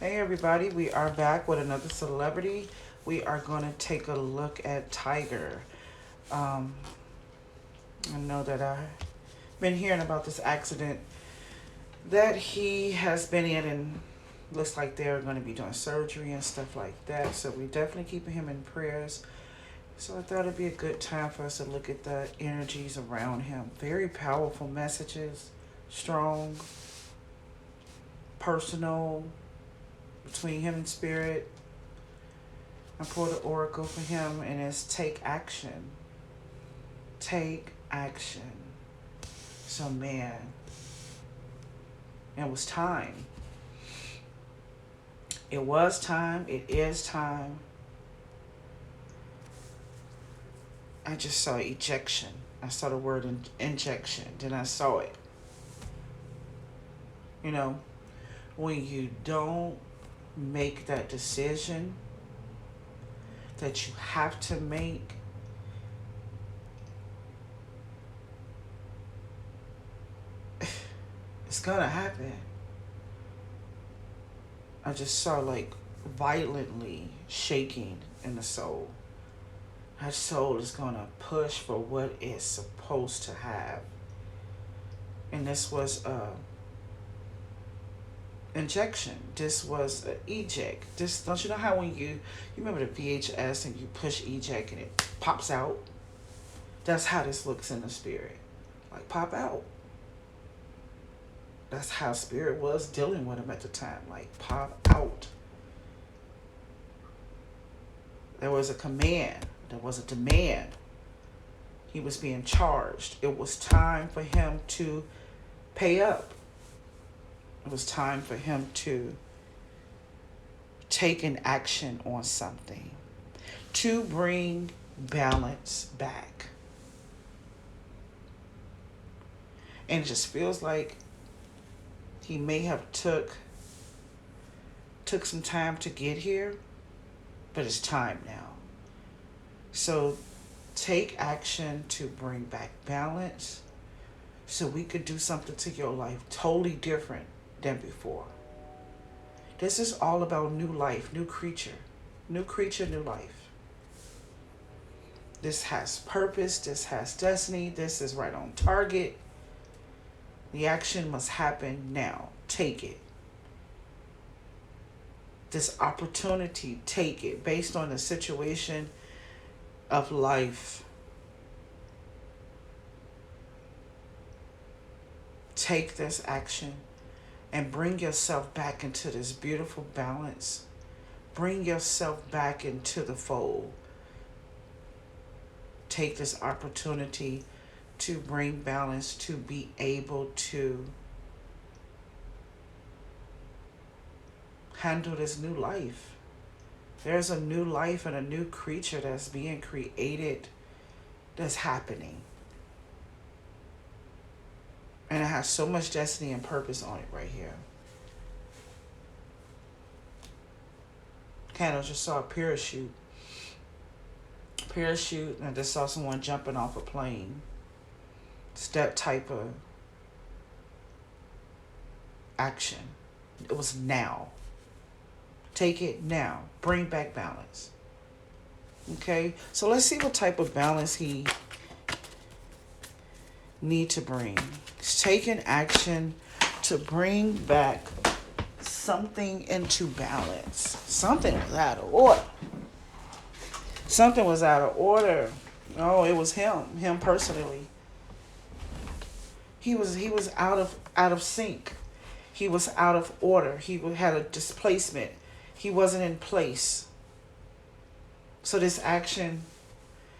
Hey everybody, we are back with another celebrity. We are going to take a look at Tiger. Um, I know that I've been hearing about this accident that he has been in, and looks like they're going to be doing surgery and stuff like that. So we definitely keeping him in prayers. So I thought it'd be a good time for us to look at the energies around him. Very powerful messages, strong, personal, between him and spirit. I pulled the oracle for him, and it's take action. Take action. So man, it was time. It was time. It is time. I just saw ejection. I saw the word injection. Then I saw it. You know, when you don't make that decision that you have to make, it's gonna happen. I just saw like violently shaking in the soul. Her soul is gonna push for what it's supposed to have. And this was a injection. This was an eject. This, don't you know how when you remember the VHS and you push eject and it pops out? That's how this looks in the spirit. Like pop out. That's how spirit was dealing with him at the time. Like pop out. There was a command. There was a demand. He was being charged. It was time for him to pay up. It was time for him to take an action on something to bring balance back. And it just feels like he may have took some time to get here, but it's time now. So take action to bring back balance so we could do something to your life totally different than before. This is all about new life, new creature, new life. This has purpose, this has destiny, this is right on target. The action must happen now. Take it. This opportunity, take it based on the situation of life. Take this action and bring yourself back into this beautiful balance. Bring yourself back into the fold. Take this opportunity to bring balance, to be able to handle this new life. There's a new life and a new creature that's being created, that's happening. And it has so much destiny and purpose on it right here. Kind of just saw a parachute. And I just saw someone jumping off a plane. It's that type of action. It was now. Take it now. Bring back balance. Okay? So let's see what type of balance he need to bring. He's taking action to bring back something into balance. Something was out of order. Something was out of order. Oh, it was him personally. He was out of sync. He was out of order. He had a displacement. He wasn't in place. So this action,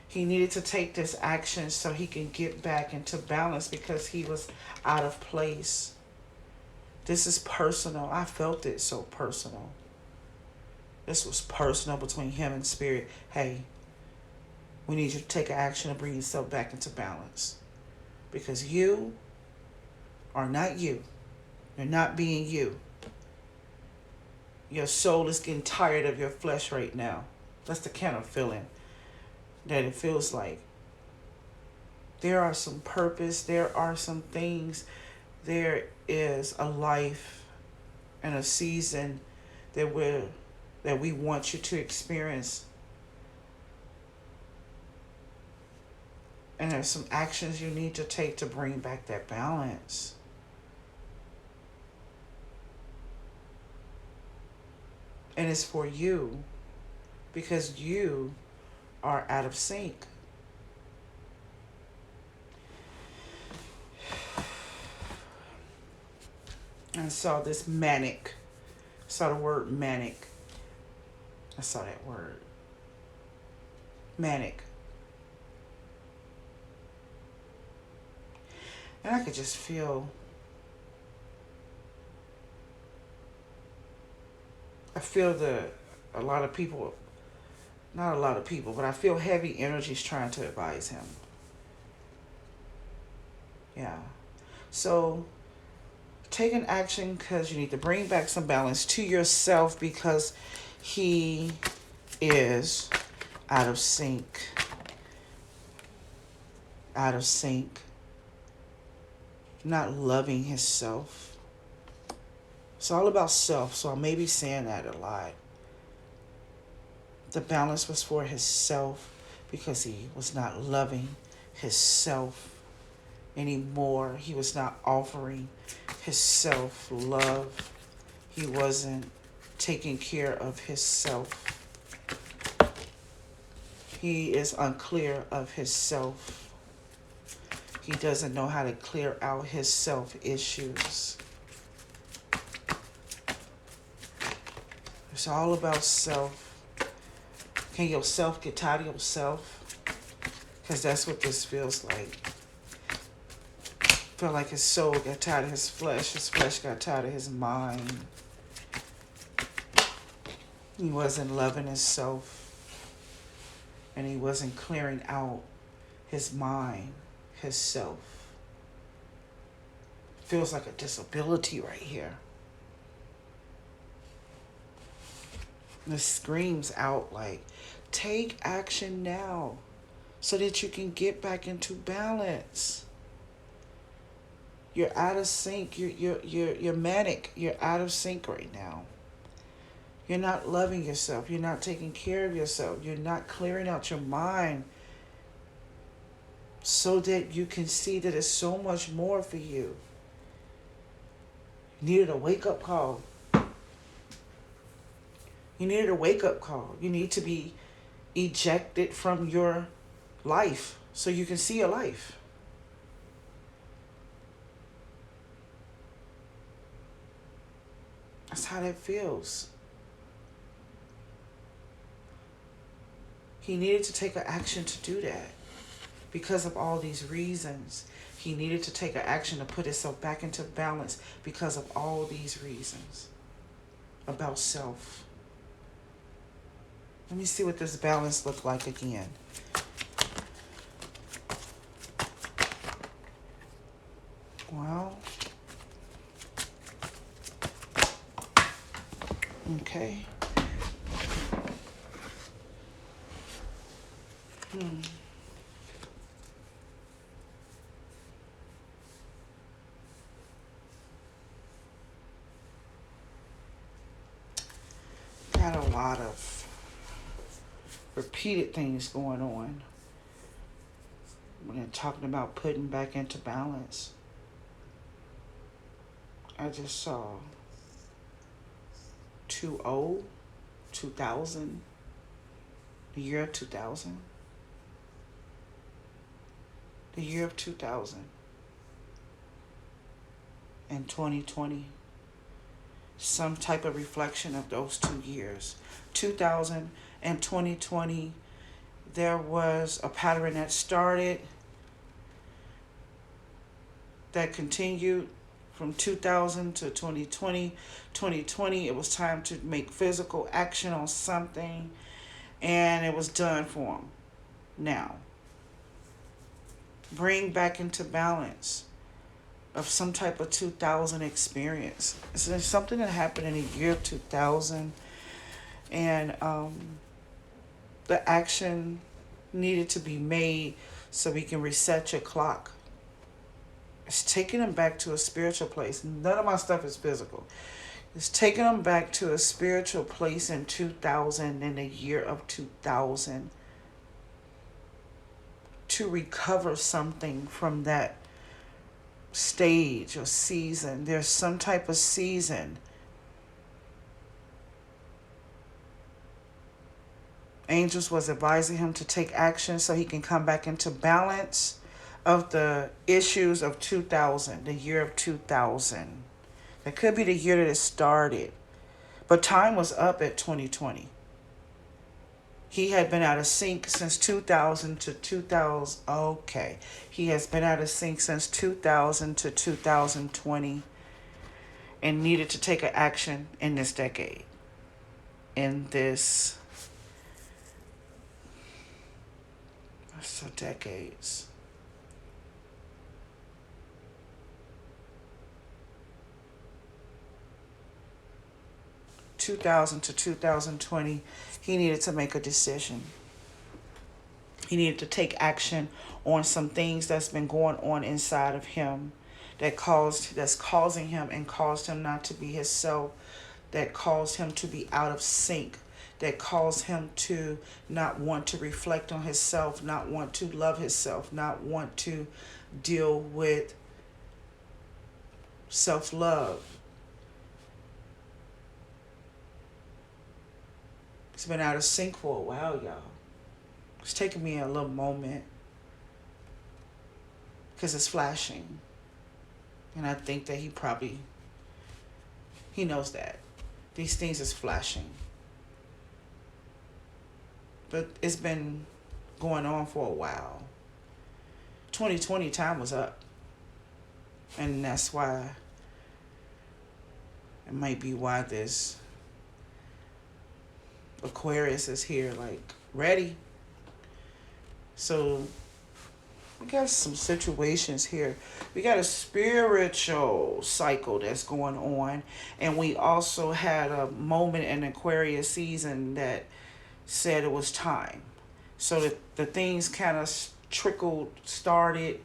he needed to take this action so he can get back into balance because he was out of place. This is personal. I felt it so personal. This was personal between him and spirit. Hey, we need you to take action and bring yourself back into balance. Because you are not you. You're not being you. Your soul is getting tired of your flesh right now. That's the kind of feeling that it feels like. There are some purpose. There are some things. There is a life and a season that we want you to experience. And there's some actions you need to take to bring back that balance. And it's for you, because you are out of sync. I saw this manic. I saw the word manic. I saw that word. Manic. And I could just feel, a lot of people, not a lot of people, but I feel heavy energies trying to advise him. Yeah. So take an action, because you need to bring back some balance to yourself, because he is out of sync. Out of sync. Not loving himself. It's all about self, so I may be saying that a lot. The balance was for himself, because he was not loving himself anymore. He was not offering himself love. He wasn't taking care of himself. He is unclear of himself. He doesn't know how to clear out his self issues. It's all about self. Can yourself get tired of yourself? Because that's what this feels like. Feel like his soul got tired of his flesh got tired of his mind. He wasn't loving himself, and he wasn't clearing out his mind, his self. Feels like a disability right here. And it screams out like, take action now so that you can get back into balance. You're out of sync. You're manic. You're out of sync right now. You're not loving yourself. You're not taking care of yourself. You're not clearing out your mind so that you can see that there's so much more for you. You needed a wake-up call. You needed a wake-up call. You need to be ejected from your life so you can see your life. That's how that feels. He needed to take an action to do that. Because of all these reasons, he needed to take an action to put himself back into balance because of all these reasons about self. Let me see what this balance looked like again. Well, okay. Got a lot of repeated things going on when they're talking about putting back into balance. I just saw 2000, the year of 2000. The year of 2000 and 2020. Some type of reflection of those 2 years. 2000 and 2020, there was a pattern that started, that continued from 2000 to 2020. 2020, it was time to make physical action on something, and it was done for them. Now, bring back into balance of some type of 2000 experience. So there's something that happened in the year of 2000, and the action needed to be made so we can reset your clock. It's taking them back to a spiritual place. None of my stuff is physical. It's taking him back to a spiritual place in 2000, in the year of 2000, to recover something from that stage or season. There's some type of season. Angels was advising him to take action so he can come back into balance of the issues of 2000, the year of 2000. That could be the year that it started. But time was up at 2020. He had been out of sync since 2000 to 2000. Okay. He has been out of sync since 2000 to 2020 and needed to take an action in this decade. In this. So decades. 2000 to 2020, he needed to make a decision. He needed to take action on some things that's been going on inside of him that's causing him and caused him not to be himself, that caused him to be out of sync, that caused him to not want to reflect on himself, not want to love himself, not want to deal with self-love. It's been out of sync for a while, y'all. It's taking me a little moment because it's flashing. And I think that he knows that. These things is flashing. But it's been going on for a while. 2020 time was up. And that's why, it might be why this Aquarius is here, like, ready. So we got some situations here. We got a spiritual cycle that's going on. And we also had a moment in Aquarius season that said it was time. So the things kind of started.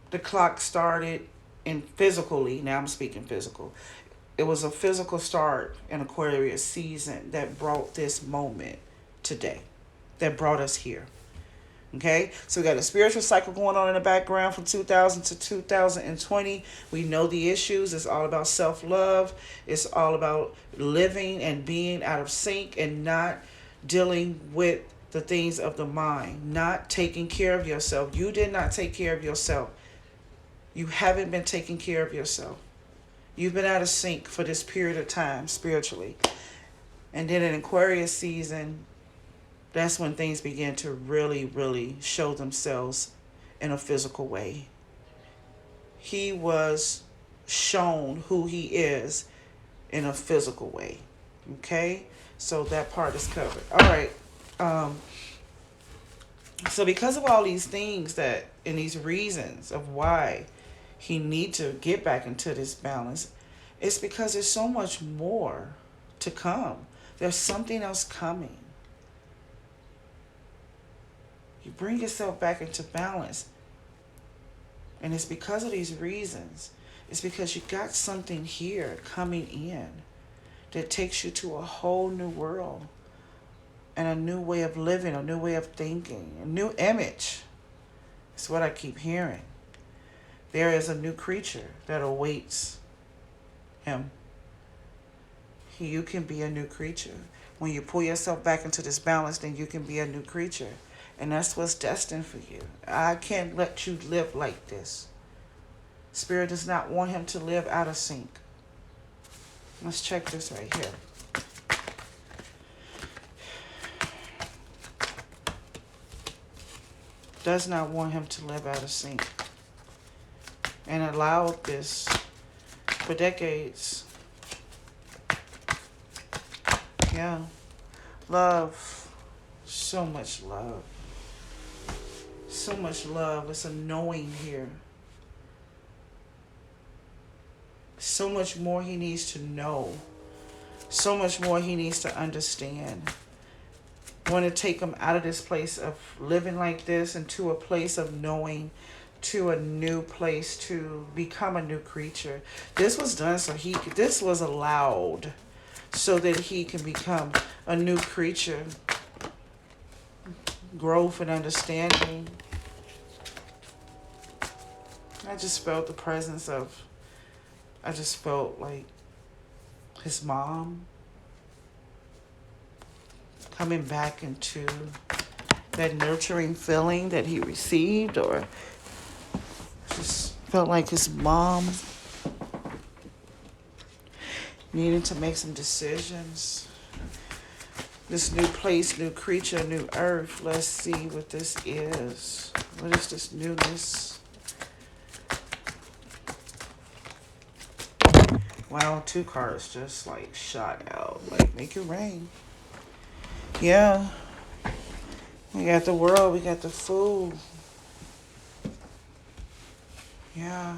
The clock started in physically. Now I'm speaking physical. It was a physical start in Aquarius season that brought this moment today. That brought us here. Okay, so we got a spiritual cycle going on in the background from 2000 to 2020. We know the issues. It's all about self-love. It's all about living and being out of sync and not dealing with the things of the mind, not taking care of yourself. You did not take care of yourself. You haven't been taking care of yourself. You've been out of sync for this period of time spiritually. And then in Aquarius season, that's when things begin to really, really show themselves in a physical way. He was shown who he is in a physical way. Okay? So that part is covered. All right. So because of all these things and these reasons of why he needs to get back into this balance, it's because there's so much more to come. There's something else coming. You bring yourself back into balance. And it's because of these reasons. It's because you got something here coming in that takes you to a whole new world and a new way of living, a new way of thinking, a new image. It's what I keep hearing. There is a new creature that awaits him. You can be a new creature. When you pull yourself back into this balance, then you can be a new creature. And that's what's destined for you. I can't let you live like this. Spirit does not want him to live out of sync. Let's check this right here. Does not want him to live out of sync. And allowed this for decades. Yeah. Love. So much love. So much love. It's a knowing here. So much more he needs to know. So much more he needs to understand. I want to take him out of this place of living like this into a place of knowing to a new place, to become a new creature. This was done so this was allowed so that he can become a new creature. Growth and understanding. I just felt the presence of, I just felt like his mom coming back into that nurturing feeling that he received, or just felt like his mom needed to make some decisions. This new place, new creature, new earth. Let's see what this is. What is this newness? Wow, 2 cards just like shot out. Like, make it rain. Yeah. We got the world, we got the food. Yeah.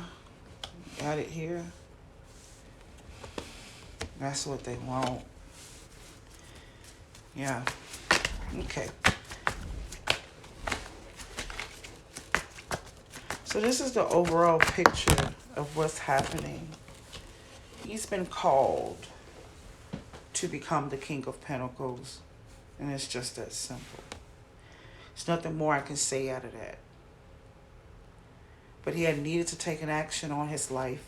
Got it here. That's what they want. Yeah. Okay. So this is the overall picture of what's happening. He's been called to become the King of Pentacles. And it's just that simple. There's nothing more I can say out of that. But he had needed to take an action on his life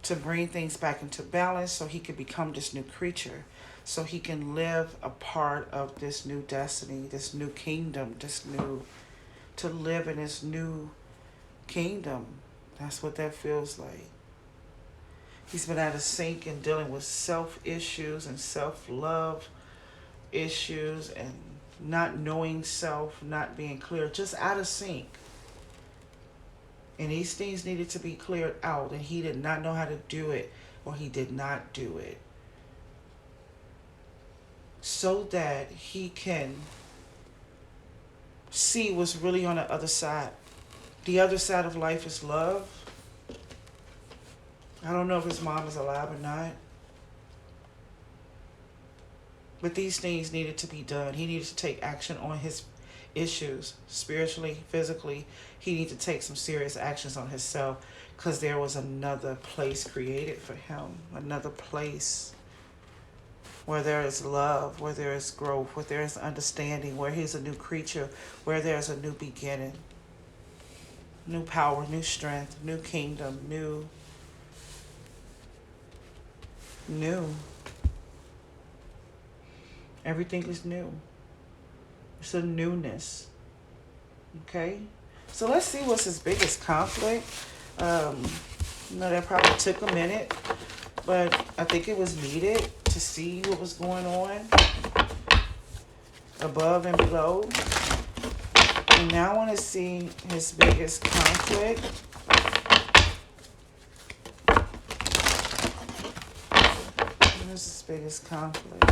to bring things back into balance so he could become this new creature. So he can live a part of this new destiny, this new kingdom, to live in this new kingdom. That's what that feels like. He's been out of sync and dealing with self issues and self-love issues and not knowing self, not being clear, just out of sync. And these things needed to be cleared out, and he did not know how to do it, or he did not do it, so that he can see what's really on the other side. The other side of life is love. I don't know if his mom is alive or not. But these things needed to be done. He needed to take action on his issues, spiritually, physically. He needed to take some serious actions on himself, because there was another place created for him. Another place where there is love, where there is growth, where there is understanding, where he's a new creature, where there's a new beginning. New power, new strength, new kingdom, new. Everything is new. It's a newness. Okay? So let's see what's his biggest conflict. That probably took a minute, but I think it was needed to see what was going on above and below. And now I want to see his biggest conflict. What is his biggest conflict?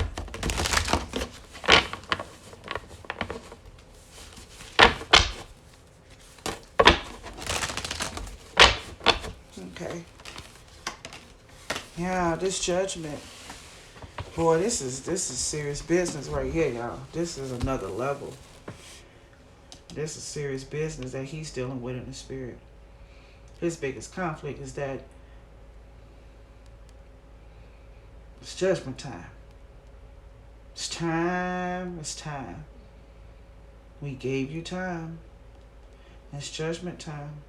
Okay. Yeah, this Judgment. Boy, this is serious business right here, y'all. This is another level. This is serious business that he's dealing with in the spirit. His biggest conflict is that it's judgment time. It's time. It's time. We gave you time. It's judgment time.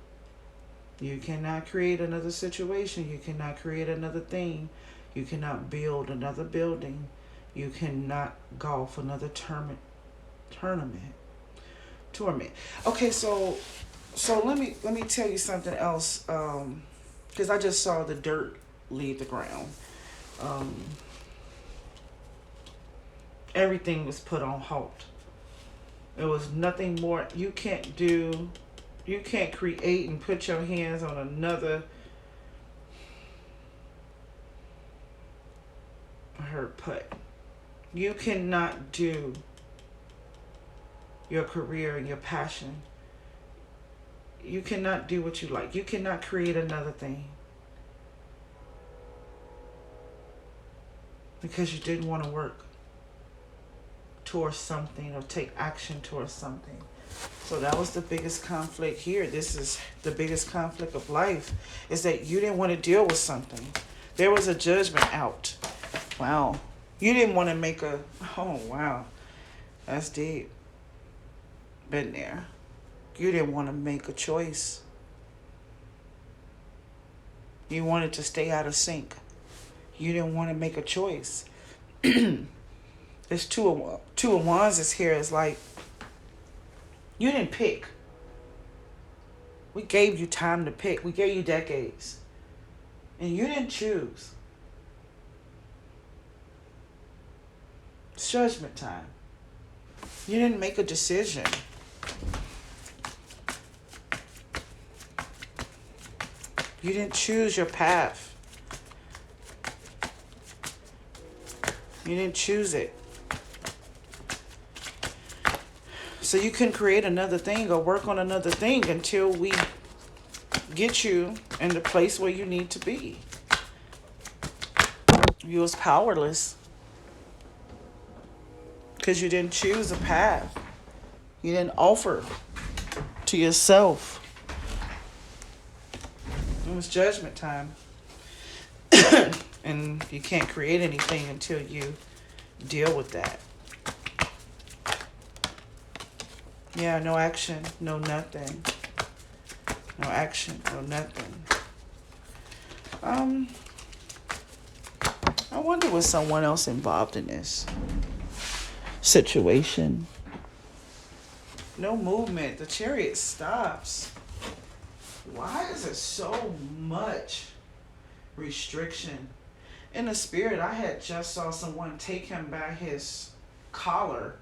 You cannot create another situation. You cannot create another thing. You cannot build another building. You cannot golf another tournament. Okay, so let me tell you something else. Because I just saw the dirt leave the ground. Everything was put on halt. There was nothing more you can't do. You can't create and put your hands on another. Her putt. You cannot do your career and your passion. You cannot do what you like. You cannot create another thing. Because you didn't want to work towards something or take action towards something. So that was the biggest conflict here. This is the biggest conflict of life, is that you didn't want to deal with something. There was a judgment out. Wow. You didn't want to make a, oh wow. That's deep. Been there. You didn't want to make a choice. You wanted to stay out of sync. You didn't want to make a choice. There's two of wands is here. It's like, you didn't pick. We gave you time to pick. We gave you decades. And you didn't choose. It's judgment time. You didn't make a decision. You didn't choose your path. You didn't choose it. So you can create another thing or work on another thing until we get you in the place where you need to be. You was powerless because you didn't choose a path. You didn't offer to yourself. It was judgment time. And you can't create anything until you deal with that. Yeah, no action, no nothing. No action, no nothing. I wonder was someone else involved in this situation. No movement. The chariot stops. Why is there so much restriction? In the spirit, I had just saw someone take him by his collar.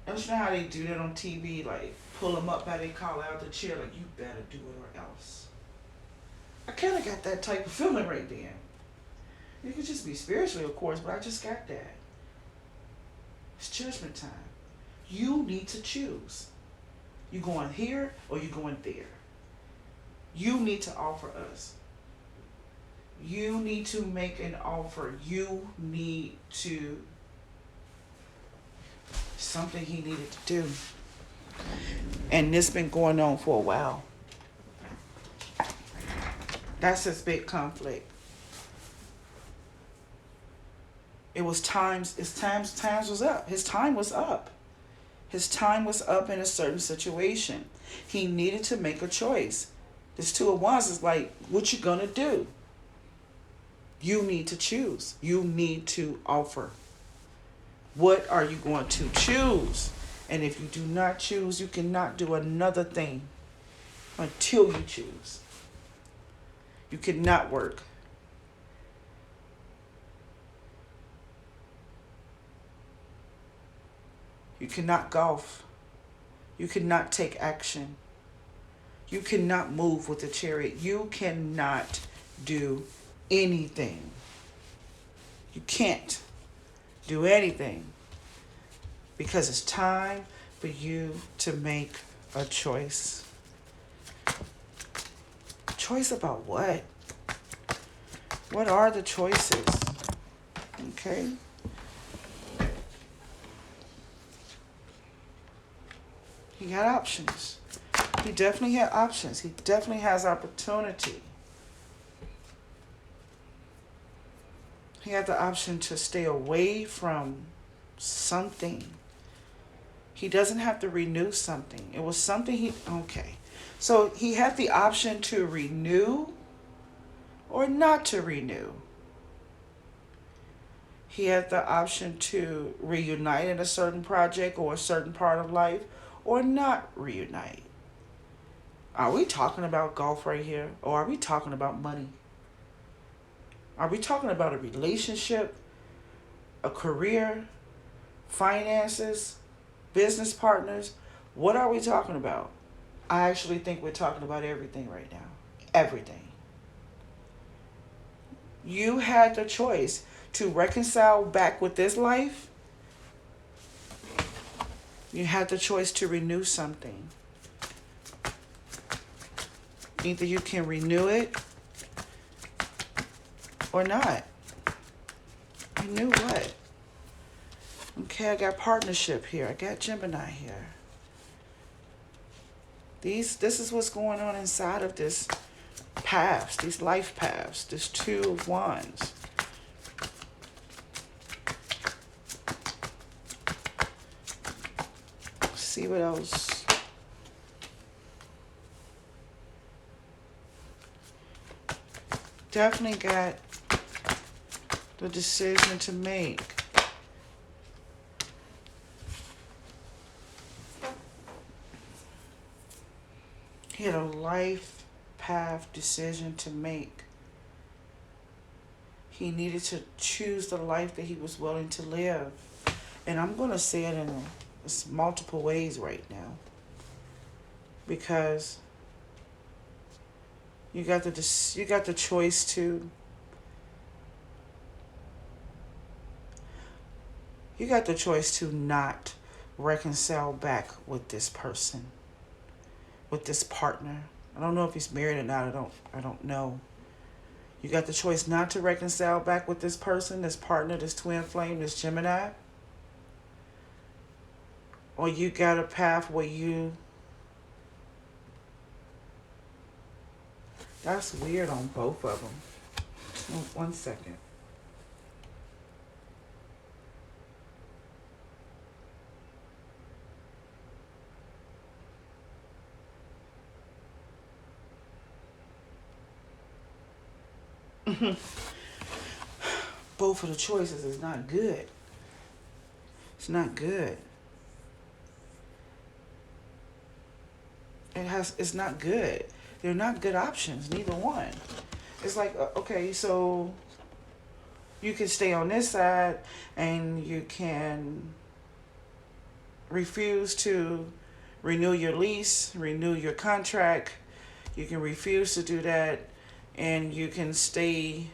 Don't you know how they do that on TV? Like, pull him up by their collar out the chair, like, you better do it or else. I kind of got that type of feeling right then. It could just be spiritually, of course, but I just got that. It's judgment time. You need to choose. You going here or you going there. You need to offer us. You need to make an offer. You need to, something he needed to do. And this been going on for a while. That's his big conflict. It was times was up. His time was up. His time was up in a certain situation. He needed to make a choice. This Two of Wands is like, what you gonna do? You need to choose. You need to offer. What are you going to choose? And if you do not choose, you cannot do another thing until you choose. You cannot work. You cannot golf. You cannot take action. You cannot move with the chariot. You cannot do anything. You can't do anything because it's time for you to make a choice. Choice about what? What are the choices? Okay. He had options. He definitely had options. He definitely has opportunity. He had the option to stay away from something. He doesn't have to renew something. It was something okay. So he had the option to renew or not to renew. He had the option to reunite in a certain project or a certain part of life or not reunite. Are we talking about golf right here? Or are we talking about money? Are we talking about a relationship, a career, finances, business partners? What are we talking about? I actually think we're talking about everything right now. Everything. You had the choice to reconcile back with this life. You had the choice to renew something. Either you can renew it or not. Renew what? Okay, I got partnership here. I got Gemini here. This is what's going on inside of this paths, these life paths, this Two of Wands. See what else. Definitely got the decision to make. He had a life path decision to make. He needed to choose the life that he was willing to live. And I'm going to say it in multiple ways right now. Because you got the choice to not reconcile back with this person, with this partner. I don't know if he's married or not. I don't know. You got the choice not to reconcile back with this person, this partner, this twin flame, this Gemini. Or you got a path where that's weird on both of them. One second. Both of the choices is not good. It's not good. It's not good. They're not good options, neither one. It's like, okay, so you can stay on this side and you can refuse to renew your lease, renew your contract. You can refuse to do that, and you can stay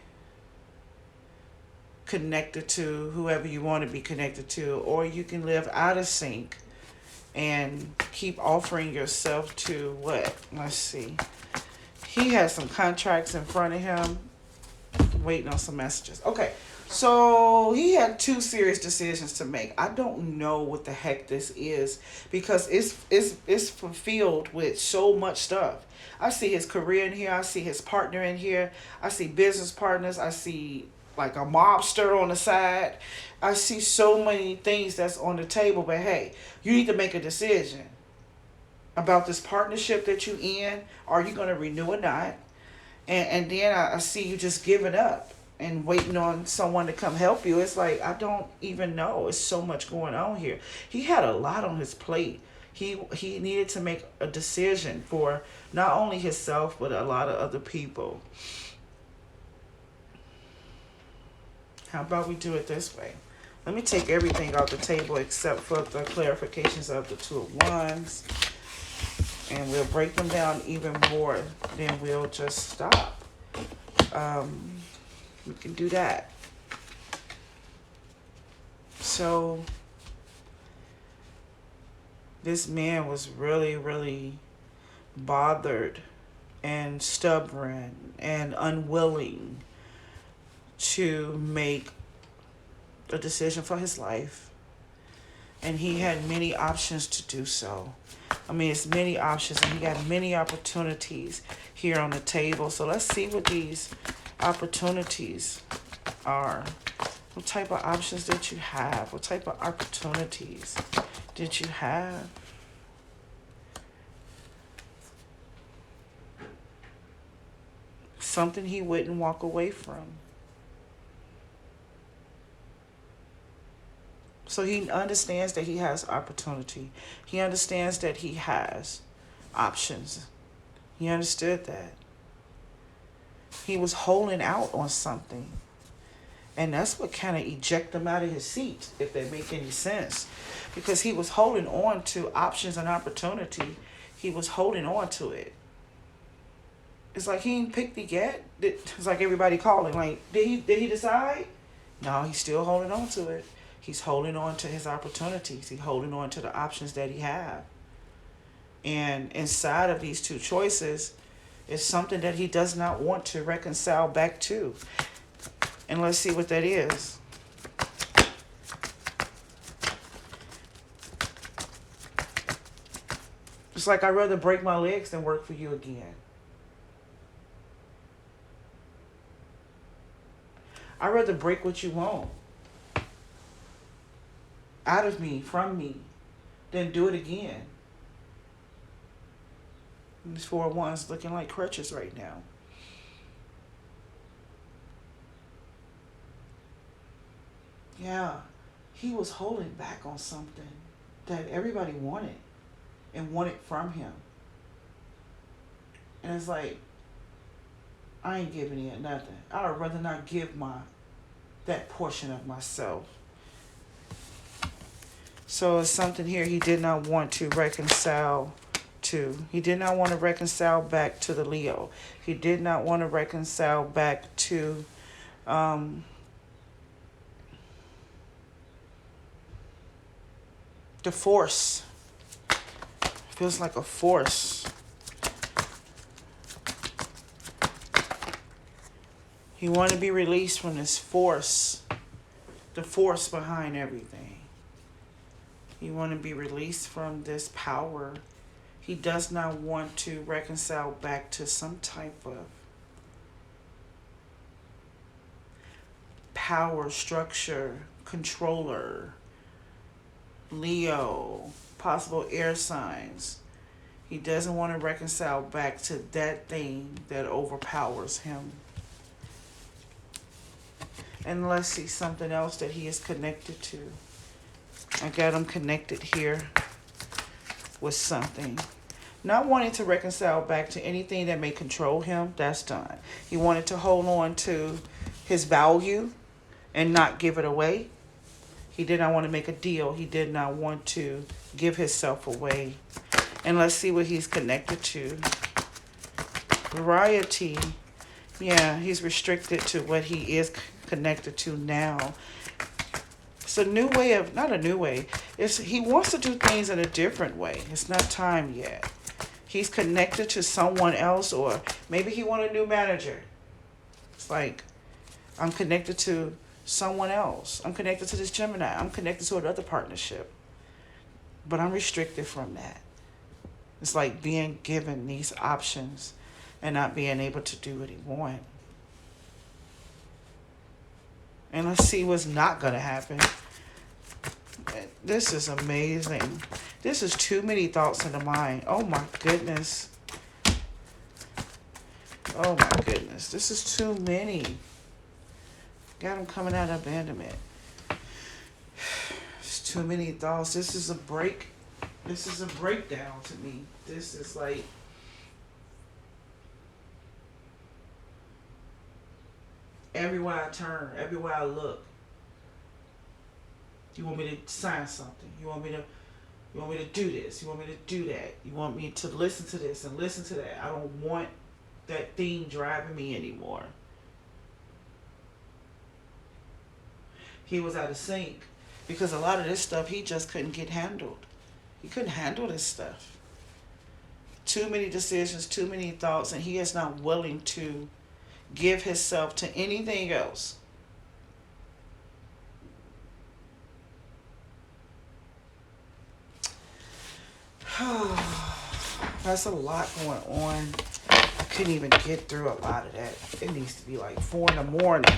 connected to whoever you want to be connected to, or you can live out of sync and keep offering yourself to what? Let's see. He has some contracts in front of him, waiting on some messages. Okay, so he had two serious decisions to make. I don't know what the heck this is, because it's fulfilled with so much stuff. I see his career in here. I see his partner in here. I see business partners. I see like a mobster on the side. I see so many things that's on the table. But hey, you need to make a decision about this partnership that you in. Are you going to renew or not? And then I see you just giving up and waiting on someone to come help you. It's like, I don't even know. It's so much going on here. He had a lot on his plate. He needed to make a decision for not only himself, but a lot of other people. How about we do it this way? Let me take everything off the table except for the clarifications of the Two of Wands. And we'll break them down even more. Then we'll just stop. We can do that. So this man was really, really bothered and stubborn and unwilling to make a decision for his life. And he had many options to do so. I mean, it's many options, and he got many opportunities here on the table. So let's see what these opportunities are. What type of options did you have? What type of opportunities did you have? Something he wouldn't walk away from. So he understands that he has opportunity. He understands that he has options. He understood that. He was holding out on something. And that's what kind of ejected him out of his seat, if that make any sense. Because he was holding on to options and opportunity. He was holding on to it. It's like he ain't picked it yet. It's like everybody calling. Like, did he decide? No, he's still holding on to it. He's holding on to his opportunities. He's holding on to the options that he have. And inside of these two choices is something that he does not want to reconcile back to. And let's see what that is. It's like I'd rather break my legs than work for you again. I'd rather break what you want out of me, from me, than do it again. And these 4-1s looking like crutches right now. Yeah, he was holding back on something that everybody wanted and wanted from him. And it's like, I ain't giving it nothing. I'd rather not give that portion of myself. So it's something here he did not want to reconcile to. He did not want to reconcile back to the Leo. He did not want to reconcile back to the force. Feels like a force. He wanted to be released from this force, the force behind everything. He wanted to be released from this power. He does not want to reconcile back to some type of power structure, controller, Leo, possible air signs. He doesn't want to reconcile back to that thing that overpowers him. And let's see something else that he is connected to. I got him connected here with something. Not wanting to reconcile back to anything that may control him, that's done. He wanted to hold on to his value and not give it away. He did not want to make a deal. He did not want to give himself away. And let's see what he's connected to. Variety. Yeah, he's restricted to what he is connected to now. It's a new way of, not a new way. He wants to do things in a different way. It's not time yet. He's connected to someone else, or maybe he wants a new manager. It's like, I'm connected to someone else. I'm connected to this Gemini. I'm connected to another partnership. But I'm restricted from that. It's like being given these options and not being able to do what he wants. And let's see what's not going to happen. This is amazing. This is too many thoughts in the mind. Oh my goodness. Oh my goodness. This is too many. Got him coming out of abandonment. It's too many thoughts. This is a break. This is a breakdown to me. This is like, everywhere I turn, everywhere I look, you want me to sign something. You want me to do this. You want me to do that. You want me to listen to this and listen to that. I don't want that thing driving me anymore. He was out of sync because a lot of this stuff he just couldn't get handled. He couldn't handle this stuff. Too many decisions, too many thoughts, and he is not willing to give himself to anything else. That's a lot going on. I couldn't even get through a lot of that. It needs to be like 4 in the morning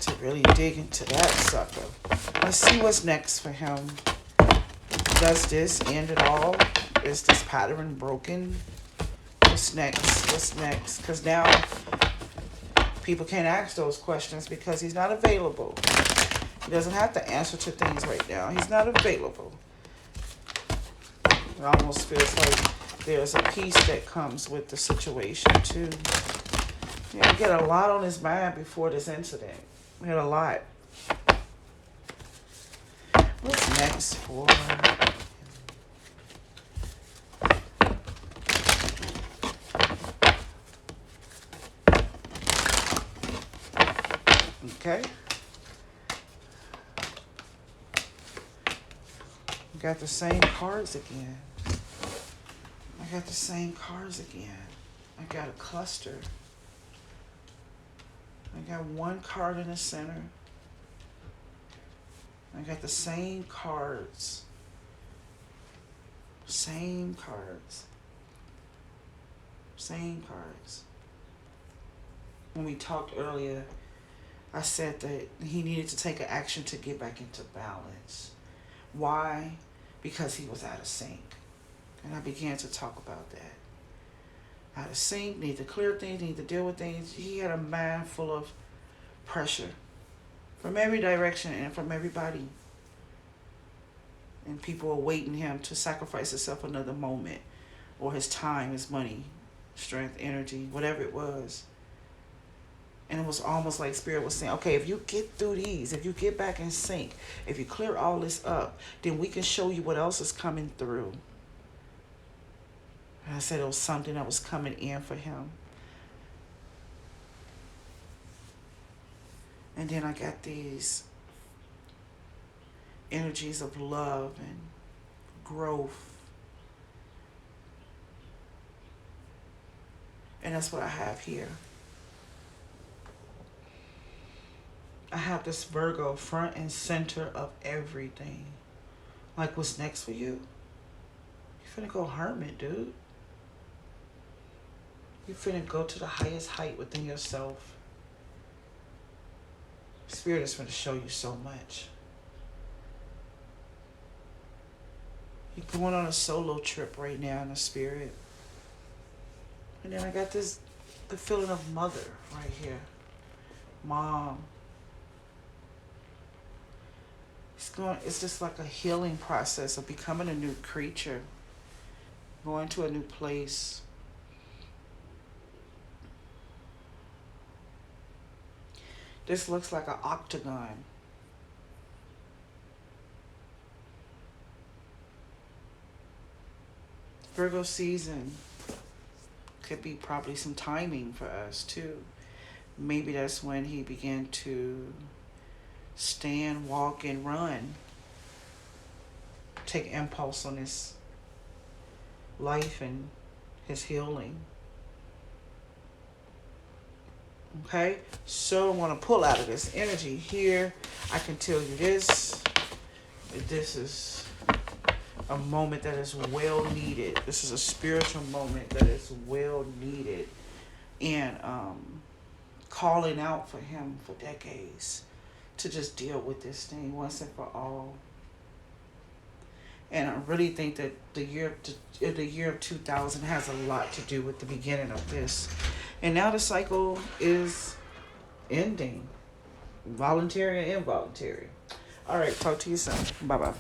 to really dig into that sucker. Let's see what's next for him. Does this end it all? Is this pattern broken? What's next? What's next? Because now people can't ask those questions because he's not available. He doesn't have to answer to things right now. He's not available. It almost feels like there's a peace that comes with the situation too. Yeah, he get a lot on his mind before this incident. He had a lot. What's next for? Okay. Got the same cards again. I got the same cards again. I got a cluster. I got one card in the center. I got the same cards. Same cards. Same cards. When we talked earlier, I said that he needed to take an action to get back into balance. Why? Because he was out of sync. And I began to talk about that. Out of sync, need to clear things, need to deal with things. He had a mind full of pressure from every direction and from everybody. And people were waiting him to sacrifice himself another moment, or his time, his money, strength, energy, whatever it was. And it was almost like Spirit was saying, okay, if you get through these, if you get back in sync, if you clear all this up, then we can show you what else is coming through. And I said it was something that was coming in for him. And then I got these energies of love and growth. And that's what I have here. I have this Virgo front and center of everything. Like, what's next for you? You finna go hermit, dude. You finna go to the highest height within yourself. Spirit is finna show you so much. You're going on a solo trip right now in the spirit. And then I got the feeling of mother right here. Mom. It's just like a healing process of becoming a new creature. Going to a new place. This looks like an octagon. Virgo season could be probably some timing for us too. Maybe that's when he began to stand, walk, and run. Take impulse on his life and his healing. Okay, so I want to pull out of this energy here. I can tell you this. This is a moment that is well needed. This is a spiritual moment that is well needed. And calling out for him for decades to just deal with this thing once and for all. And I really think that the year of 2000 has a lot to do with the beginning of this. And now the cycle is ending. Voluntary and involuntary. All right, talk to you soon. Bye-bye.